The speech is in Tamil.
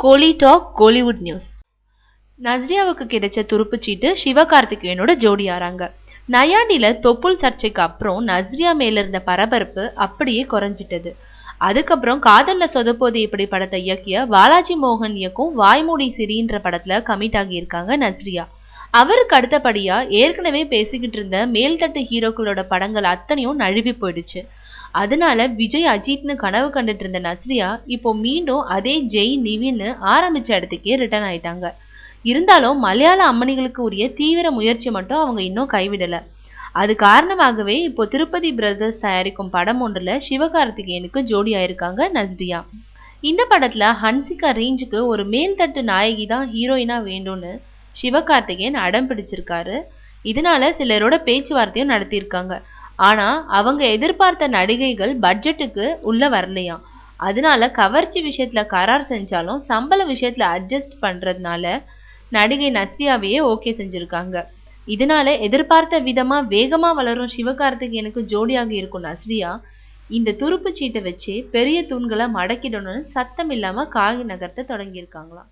கோலி டாக் கோலிவுட் நியூஸ். நஸ்ரியாவுக்கு கிடைச்ச துருப்புச்சீட்டு சிவகார்த்திகேயனோட ஜோடி ஆறாங்க. நையாண்டில தொப்புள் சர்ச்சைக்கு அப்புறம் நஸ்ரியா மேல இருந்த பரபரப்பு அப்படியே குறைஞ்சிட்டது. அதுக்கப்புறம் காதல்ல சொதப்போது இப்படி படத்தை இயக்கிய பாலாஜி மோகன் இயக்கும் வாய்மூடி சிரின்ற படத்துல கமிட் ஆகியிருக்காங்க நஸ்ரியா. அவருக்கு அடுத்தபடியா ஏற்கனவே பேசிக்கிட்டு இருந்த மேல்தட்டு ஹீரோக்களோட படங்கள் அத்தனையும் நழுவி போயிடுச்சு. அதனால விஜய் அஜித்னு கனவு கண்டுட்டு இருந்த நஸ்ரியா இப்போ மீண்டும் அதே ஜெய் நிவின்னு ஆரம்பிச்ச இடத்துக்கே ரிட்டர்ன் ஆயிட்டாங்க. இருந்தாலும் மலையாள அம்மணிகளுக்கு உரிய தீவிர முயற்சி மட்டும் அவங்க இன்னும் கைவிடல. அது காரணமாகவே இப்போ திருப்பதி பிரதர்ஸ் தயாரிக்கும் படம் ஒன்றுல சிவகார்த்திகேயனுக்கு ஜோடி ஆயிருக்காங்க நஸ்ரியா. இந்த படத்துல ஹன்சிகா ரேஞ்சுக்கு ஒரு மேல்தட்டு நாயகி தான் ஹீரோயினா வேண்டும்னு சிவகார்த்திகேயன் அடம் பிடிச்சிருக்காரு. இதனால சிலரோட பேச்சுவார்த்தையும் நடத்தியிருக்காங்க. ஆனா அவங்க எதிர்பார்த்த நடிகைகள் பட்ஜெட்டுக்கு உள்ள வரலையாம். அதனால கவர்ச்சி விஷயத்துல கரார் செஞ்சாலும் சம்பள விஷயத்துல அட்ஜஸ்ட் பண்றதுனால நடிகை நஸ்ரியாவையே ஓகே செஞ்சிருக்காங்க. இதனால எதிர்பார்த்த விதமா வேகமா வளரும் சிவகார்த்திகேயனுக்கு ஜோடியாக இருக்கும் நஸ்ரியா இந்த துருப்பு சீட்டை வச்சு பெரிய தூண்களை மடக்கிடணும்னு சத்தம் இல்லாம காய் நகர்த்த தொடங்கியிருக்காங்களாம்.